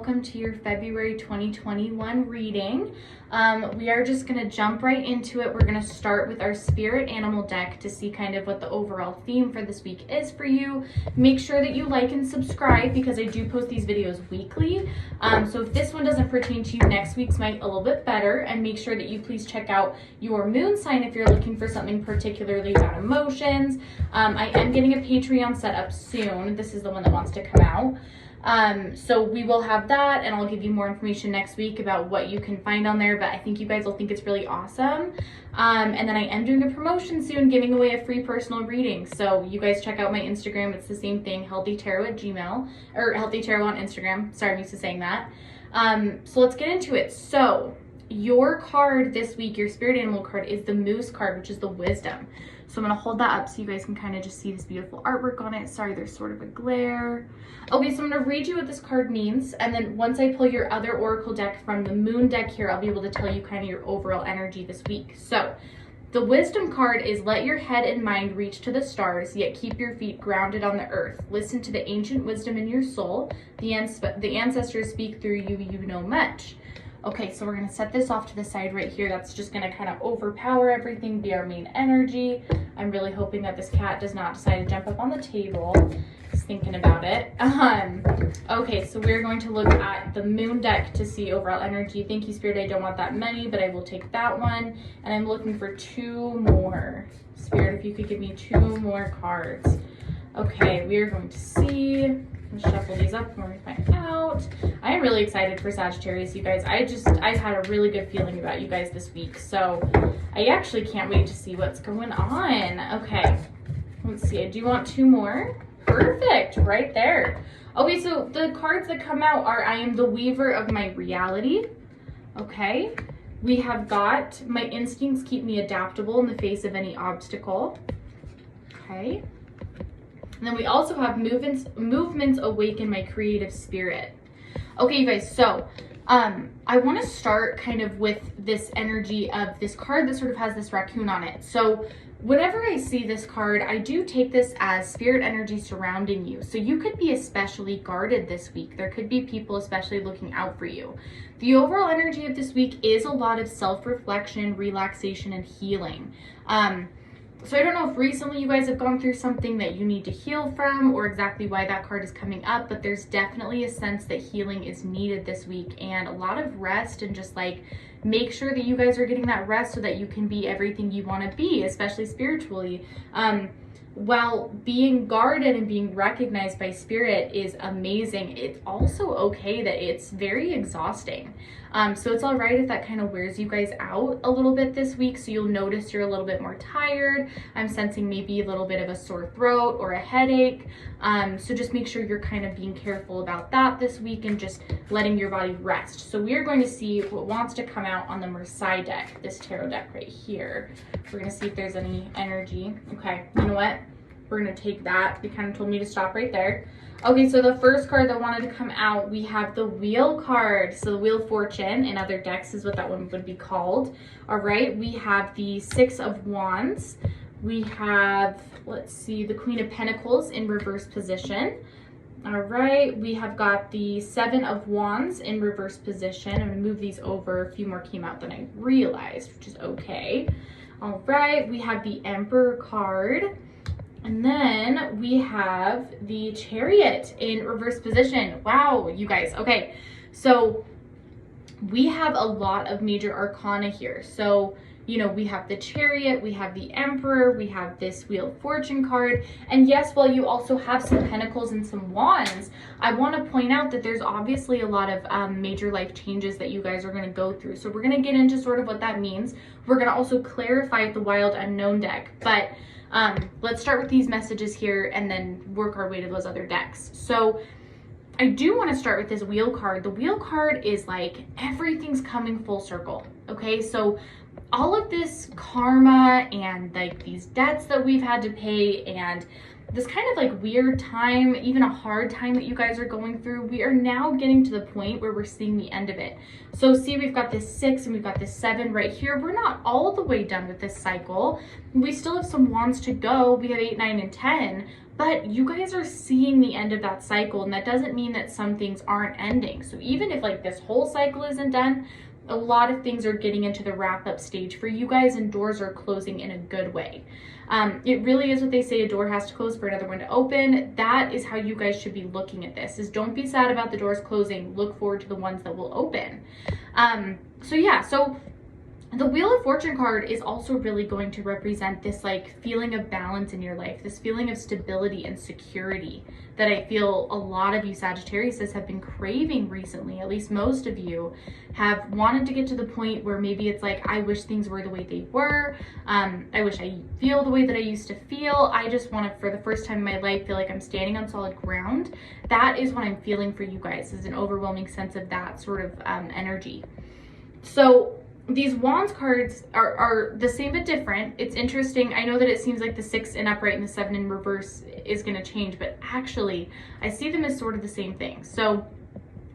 welcome to your February 2021 reading. We are just going to jump right into it. We're going to start with our spirit animal deck to see kind of what the overall theme for this week is for you. Make sure that you like and subscribe because I do post these videos weekly. So if this one doesn't pertain to you, next week's might a little bit better. And make sure that you please check out your moon sign if you're looking for something particularly about emotions. I am getting a Patreon set up soon. This is the one that wants to come out. So we will have that, and I'll give you more information next week about what you can find on there, but I think you guys will think it's really awesome. And then I am doing a promotion soon, giving away a free personal reading. So you guys check out my Instagram. It's the same thing, healthytarot@gmail, or Healthy Tarot on Instagram. Sorry, I'm used to saying that. So let's get into it. So your card this week, your spirit animal card, is the Moose card, which is the wisdom. So I'm going to hold that up so you guys can kind of just see this beautiful artwork on it. Sorry, there's sort of a glare. Okay, so I'm going to read you what this card means. And then once I pull your other oracle deck from the moon deck here, I'll be able to tell you kind of your overall energy this week. So the wisdom card is let your head and mind reach to the stars, yet keep your feet grounded on the earth. Listen to the ancient wisdom in your soul. The ancestors speak through you, you know much. Okay, so we're going to set this off to the side right here. That's just going to kind of overpower everything, be our main energy. I'm really hoping that this cat does not decide to jump up on the table. Just thinking about it. Okay, so we're going to look at the moon deck to see overall energy. Thank you, Spirit. I don't want that many, but I will take that one. And I'm looking for two more. Spirit, if you could give me two more cards. Okay, we are going to see. Let's shuffle these up and we're gonna find out. I am really excited for Sagittarius, you guys. I've had a really good feeling about you guys this week, so I actually can't wait to see what's going on. Okay, let's see. I do want two more. Perfect, right there. Okay, so the cards that come out are I am the weaver of my reality. Okay, we have got my instincts keep me adaptable in the face of any obstacle. Okay. And then we also have movements awaken my creative spirit. Okay, you guys, so I want to start kind of with this energy of this card that sort of has this raccoon on it. So whenever I see this card, I do take this as spirit energy surrounding you. So you could be especially guarded this week. There could be people especially looking out for you. The overall energy of this week is a lot of self-reflection, relaxation, and healing. So I don't know if recently you guys have gone through something that you need to heal from or exactly why that card is coming up, but there's definitely a sense that healing is needed this week and a lot of rest, and just like make sure that you guys are getting that rest so that you can be everything you want to be, especially spiritually. While being guarded and being recognized by spirit is amazing, it's also okay that it's very exhausting. So it's all right if that kind of wears you guys out a little bit this week. So you'll notice you're a little bit more tired. I'm sensing maybe a little bit of a sore throat or a headache. So just make sure you're kind of being careful about that this week and just letting your body rest. So we are going to see what wants to come out on the Marseille deck, this tarot deck right here. We're going to see if there's any energy. Okay, you know what? We're going to take that. They kind of told me to stop right there. Okay, so the first card that wanted to come out, we have the Wheel card. So the Wheel of Fortune in other decks is what that one would be called. All right, we have the Six of Wands. We have, let's see, the Queen of Pentacles in reverse position. All right, we have got the Seven of Wands in reverse position. I'm going to move these over. A few more came out than I realized, which is okay. All right, we have the Emperor card. And then we have the Chariot in reverse position. Wow, you guys. Okay, so we have a lot of major arcana here. So, you know, we have the Chariot, we have the Emperor, we have this Wheel of Fortune card. And yes, while you also have some Pentacles and some Wands, I want to point out that there's obviously a lot of major life changes that you guys are going to go through. So we're going to get into sort of what that means. We're going to also clarify the Wild Unknown deck. But let's start with these messages here and then work our way to those other decks. So I do want to start with this Wheel card. The Wheel card is like everything's coming full circle. Okay, so all of this karma and like these debts that we've had to pay and this kind of like weird time, even a hard time that you guys are going through, we are now getting to the point where we're seeing the end of it. So see, we've got this 6 and we've got this 7 right here. We're not all the way done with this cycle. We still have some wands to go. We have 8, 9, and 10, But you guys are seeing the end of that cycle, and that doesn't mean that some things aren't ending. So even if like this whole cycle isn't done, a lot of things are getting into the wrap up stage for you guys, and doors are closing in a good way. It really is what they say, a door has to close for another one to open. That is how you guys should be looking at this, is don't be sad about the doors closing, look forward to the ones that will open. So the Wheel of Fortune card is also really going to represent this like feeling of balance in your life, this feeling of stability and security that I feel a lot of you Sagittariuses have been craving recently. At least most of you have wanted to get to the point where maybe it's like, I wish things were the way they were. I wish I feel the way that I used to feel. I just want to, for the first time in my life, feel like I'm standing on solid ground. That is what I'm feeling for you guys, is an overwhelming sense of that sort of energy. So these Wands cards are the same but different. It's interesting. I know that it seems like the 6 in upright and the 7 in reverse is going to change, but actually I see them as sort of the same thing. So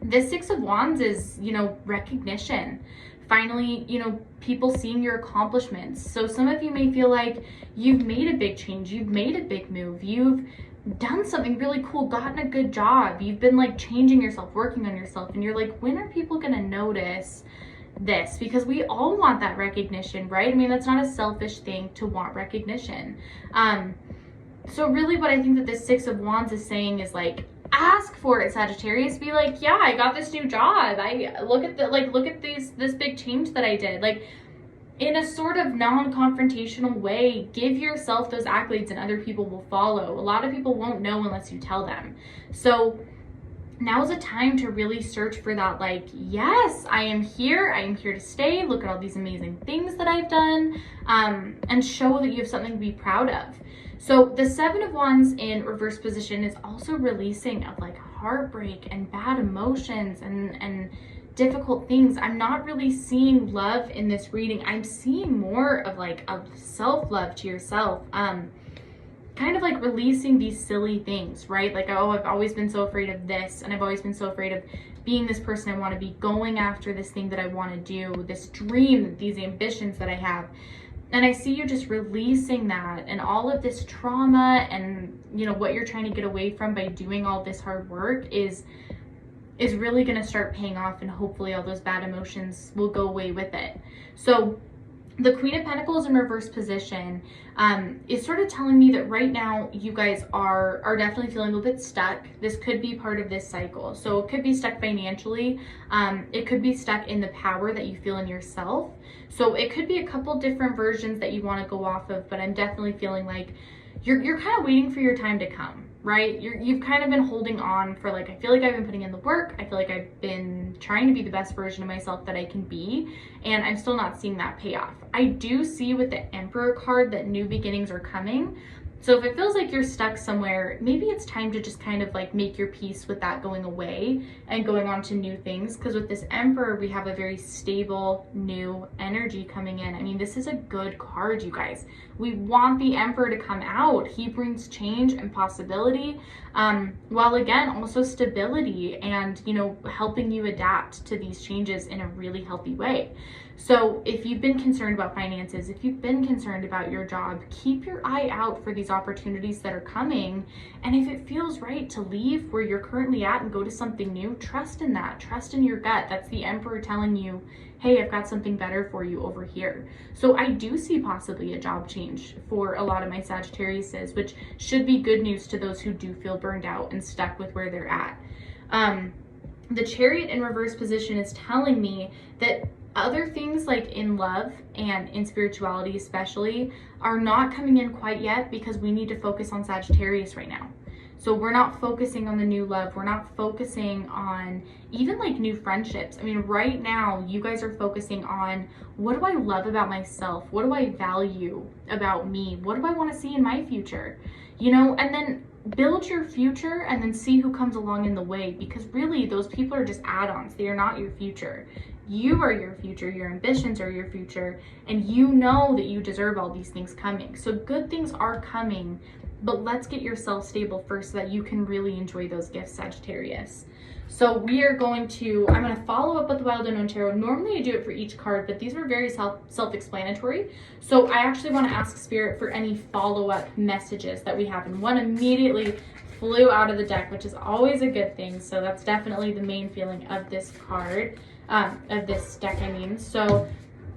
the 6 of Wands is, you know, recognition. Finally, you know, people seeing your accomplishments. So some of you may feel like you've made a big change, you've made a big move, you've done something really cool, gotten a good job, you've been like changing yourself, working on yourself, and you're like, when are people going to notice this? Because we all want that recognition, right? I mean, that's not a selfish thing to want recognition. So really what I think that this 6 of Wands is saying is like, ask for it, Sagittarius. Be like, yeah, I got this new job. Look at this big change that I did. Like, in a sort of non-confrontational way, give yourself those accolades and other people will follow. A lot of people won't know unless you tell them. So now's a time to really search for that, like, yes, I am here to stay, look at all these amazing things that I've done, and show that you have something to be proud of. So the 7 of Wands in reverse position is also releasing of like heartbreak and bad emotions and difficult things. I'm not really seeing love in this reading. I'm seeing more of like a self-love to yourself. Kind of like releasing these silly things, right? Like, oh, I've always been so afraid of this, and I've always been so afraid of being this person I want to be, going after this thing that I want to do, this dream, these ambitions that I have. And I see you just releasing that, and all of this trauma and, you know, what you're trying to get away from by doing all this hard work is really going to start paying off, and hopefully all those bad emotions will go away with it. So the Queen of Pentacles in reverse position is sort of telling me that right now you guys are definitely feeling a little bit stuck. This could be part of this cycle. So it could be stuck financially. It could be stuck in the power that you feel in yourself. So it could be a couple different versions that you want to go off of, but I'm definitely feeling like you're kind of waiting for your time to come, right? You've kind of been holding on for like, I feel like I've been putting in the work. I feel like I've been trying to be the best version of myself that I can be, and I'm still not seeing that payoff. I do see with the Emperor card that new beginnings are coming. So if it feels like you're stuck somewhere, maybe it's time to just kind of like make your peace with that going away and going on to new things. Because with this Emperor, we have a very stable new energy coming in. I mean, this is a good card, you guys. We want the Emperor to come out. He brings change and possibility, while again, also stability and, you know, helping you adapt to these changes in a really healthy way. So if you've been concerned about finances, if you've been concerned about your job, keep your eye out for these opportunities that are coming. And if it feels right to leave where you're currently at and go to something new, trust in that. Trust in your gut. That's the Emperor telling you, hey, I've got something better for you over here. So I do see possibly a job change for a lot of my Sagittariuses, which should be good news to those who do feel burned out and stuck with where they're at. The Chariot in reverse position is telling me that other things like in love and in spirituality especially are not coming in quite yet, because we need to focus on Sagittarius right now. So we're not focusing on the new love. We're not focusing on even like new friendships. I mean, right now you guys are focusing on, what do I love about myself? What do I value about me? What do I want to see in my future? You know, and then build your future and then see who comes along in the way, because really those people are just add-ons. They are not your future. You are your future, your ambitions are your future, and you know that you deserve all these things coming. So good things are coming. but let's get yourself stable first so that you can really enjoy those gifts, Sagittarius. So we are going to, I'm going to follow up with the Wild Unknown Tarot. Normally I do it for each card, but these were very self-explanatory. So I actually want to ask Spirit for any follow-up messages that we have. And one immediately flew out of the deck, which is always a good thing. So that's definitely the main feeling of this card, of this deck, I mean. So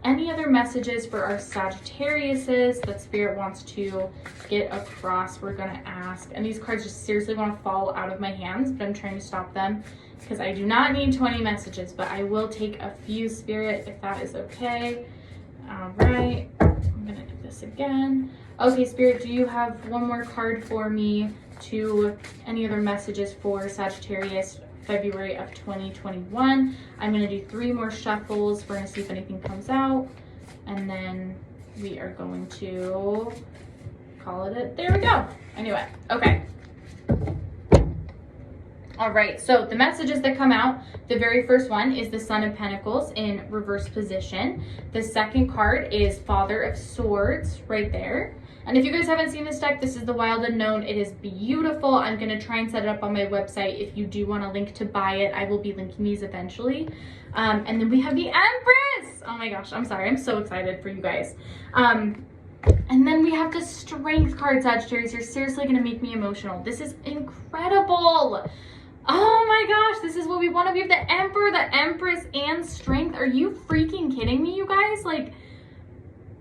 any other messages for our Sagittariuses that Spirit wants to get across, we're going to ask. And these cards just seriously want to fall out of my hands, but I'm trying to stop them because I do not need 20 messages, but I will take a few, Spirit, if that is okay. All right, I'm going to do this again. Okay, Spirit, do you have one more card for me to any other messages for Sagittarius February of 2021? I'm going to do 3 more shuffles. We're going to see if anything comes out, and then we are going to call it there we go. Anyway, okay. All right, so the messages that come out, the very first one is the Son of Pentacles in reverse position. The second card is Father of Swords right there. And if you guys haven't seen this deck, this is the Wild Unknown. It is beautiful. I'm going to try and set it up on my website. If you do want a link to buy it, I will be linking these eventually. And then we have the Empress. Oh my gosh, I'm sorry. I'm so excited for you guys. And then we have the Strength card, Sagittarius. You're seriously going to make me emotional. This is incredible. Oh my gosh, this is what we want. We have the Emperor, the Empress, and Strength. Are you freaking kidding me, you guys? Like,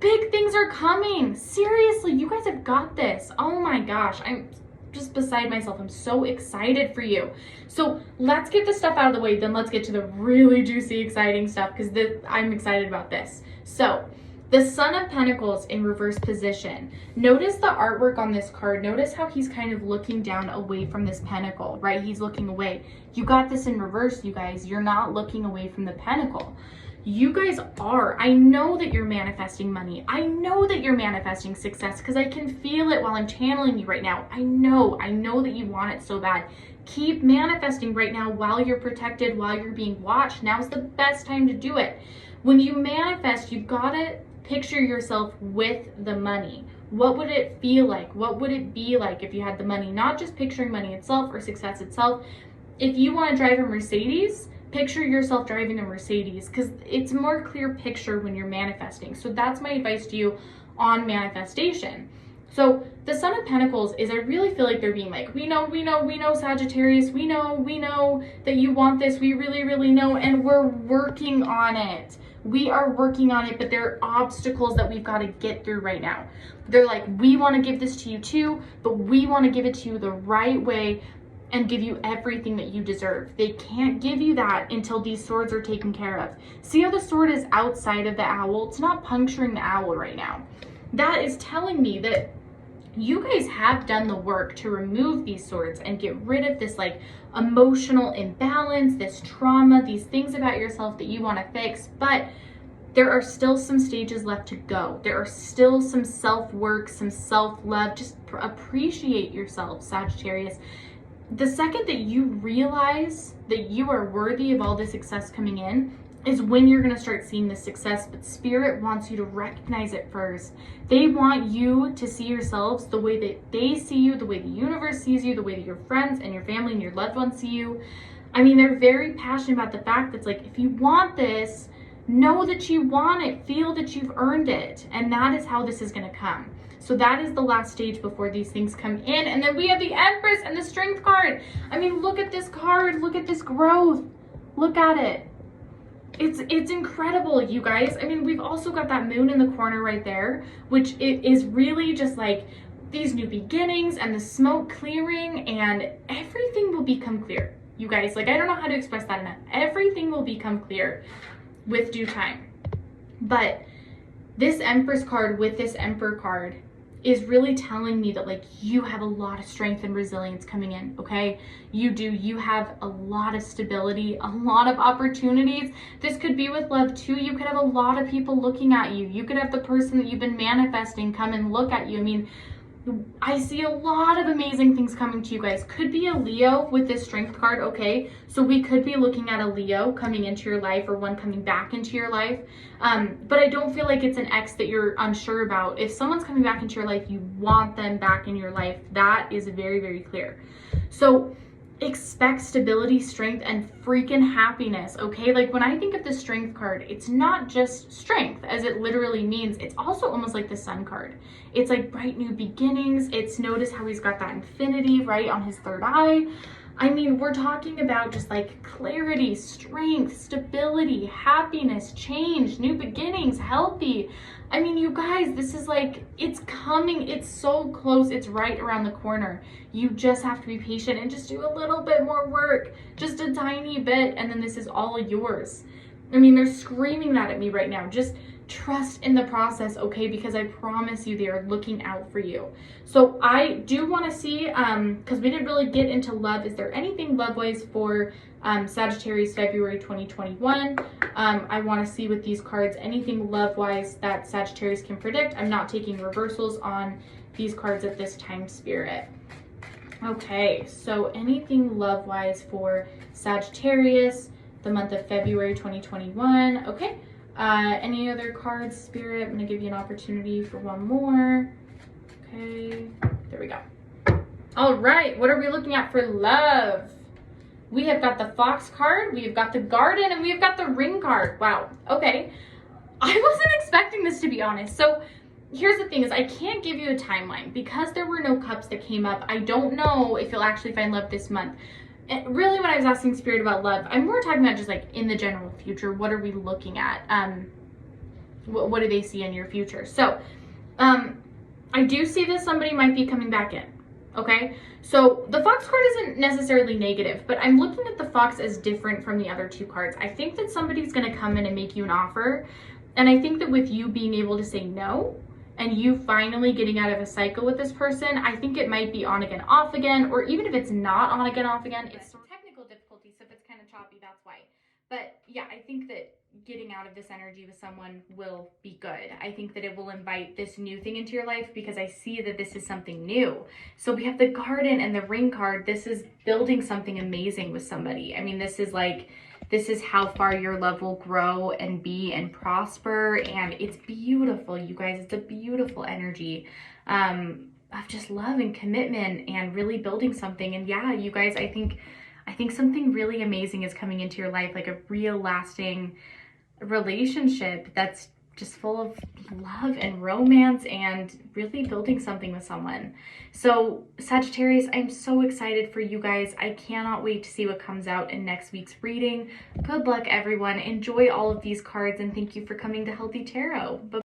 big things are coming. Seriously, you guys have got this. Oh my gosh, I'm just beside myself. I'm so excited for you. So let's get this stuff out of the way, then let's get to the really juicy, exciting stuff, because I'm excited about this. So the Son of Pentacles in reverse position. Notice the artwork on this card. Notice how he's kind of looking down away from this pentacle, right? He's looking away. You got this in reverse, you guys. You're not looking away from the pentacle. You guys are. I know that you're manifesting money. I know that you're manifesting success because I can feel it while I'm channeling you right now. I know that you want it so bad. Keep manifesting right now while you're protected, while you're being watched. Now's the best time to do it. When you manifest, you've got to picture yourself with the money. What would it feel like? What would it be like if you had the money? Not just picturing money itself or success itself. If you want to drive a Mercedes, picture yourself driving a Mercedes, because it's a more clear picture when you're manifesting. So that's my advice to you on manifestation. So the Son of Pentacles is, I really feel like they're being like, we know, Sagittarius, we know that you want this. We really know, and we're working on it. We are working on it, but there are obstacles that we've got to get through right now. They're like, we want to give this to you too, but we want to give it to you the right way and give you everything that you deserve. They can't give you that until these swords are taken care of. See how the sword is outside of the owl? It's not puncturing the owl right now. That is telling me that you guys have done the work to remove these swords and get rid of this like emotional imbalance, this trauma, these things about yourself that you want to fix, but there are still some stages left to go. There are still some self-work, some self-love. Just appreciate yourself, Sagittarius. The second that you realize that you are worthy of all the success coming in is when you're going to start seeing the success, but Spirit wants you to recognize it first. They want you to see yourselves the way that they see you, the way the universe sees you, the way that your friends and your family and your loved ones see you. I mean, they're very passionate about the fact that it's like, if you want this, know that you want it, feel that you've earned it, and that is how this is going to come. So that is the last stage before these things come in. And then we have the Empress and the Strength card. I mean, look at this card. Look at this growth. Look at it. It's incredible, you guys. I mean, we've also got that moon in the corner right there, which it is really just like these new beginnings and the smoke clearing, and everything will become clear. You guys, like, I don't know how to express that enough. Everything will become clear with due time. But this Empress card with this Emperor card is really telling me that, like, you have a lot of strength and resilience coming in, okay? You do. You have a lot of stability, a lot of opportunities. This could be with love too. You could have a lot of people looking at you. You could have the person that you've been manifesting come and look at you. I mean, I see a lot of amazing things coming to you guys. Could be a Leo with this strength card, okay? So we could be looking at a Leo coming into your life or one coming back into your life. But I don't feel like it's an ex that you're unsure about. If someone's coming back into your life, you want them back in your life. That is very, very clear. So expect stability, strength, and freaking happiness, okay? Like when I think of the strength card, it's not just strength as it literally means. It's also almost like the sun card. It's like bright new beginnings. It's, notice how he's got that infinity right on his third eye. I mean, we're talking about just like clarity, strength, stability, happiness, change, new beginnings, healthy. I mean, you guys, this is like, it's coming. It's so close. It's right around the corner. You just have to be patient and just do a little bit more work, just a tiny bit. And then this is all yours. I mean, they're screaming that at me right now. Just trust in the process, okay? Because I promise you they are looking out for you. So I do want to see, because we didn't really get into love, is there anything love-wise for Sagittarius February 2021? I want to see with these cards anything love-wise that Sagittarius can predict. I'm not taking reversals on these cards at this time, Spirit. Okay, so anything love-wise for Sagittarius, the month of February 2021. Okay. Any other cards, Spirit? I'm going to give you an opportunity for one more. Okay, there we go. All right, what are we looking at for love? We have got the Fox card, we've got the Garden, and we've got the Ring card. Wow, okay. I wasn't expecting this, to be honest. So here's the thing is I can't give you a timeline because there were no cups that came up. I don't know if you'll actually find love this month. And really, when I was asking Spirit about love, I'm more talking about just like in the general future. What are we looking at? What do they see in your future? So I do see that somebody might be coming back in. Okay, so the Fox card isn't necessarily negative, but I'm looking at the Fox as different from the other two cards. I think that somebody's going to come in and make you an offer. And I think that with you being able to say no, and you finally getting out of a cycle with this person, I think it might be on again, off again, or even if it's not on again, off again, it's technical difficulty, so if it's kind of choppy, that's why. But yeah, I think that getting out of this energy with someone will be good. I think that it will invite this new thing into your life because I see that this is something new. So we have the Garden and the Ring card. This is building something amazing with somebody. I mean, this is like, this is how far your love will grow and be and prosper. And it's beautiful, you guys. It's a beautiful energy of just love and commitment and really building something. And yeah, you guys, I think something really amazing is coming into your life, like a real lasting relationship that's just full of love and romance and really building something with someone. So Sagittarius, I'm so excited for you guys. I cannot wait to see what comes out in next week's reading. Good luck, everyone. Enjoy all of these cards, and thank you for coming to Healthy Tarot. Bye.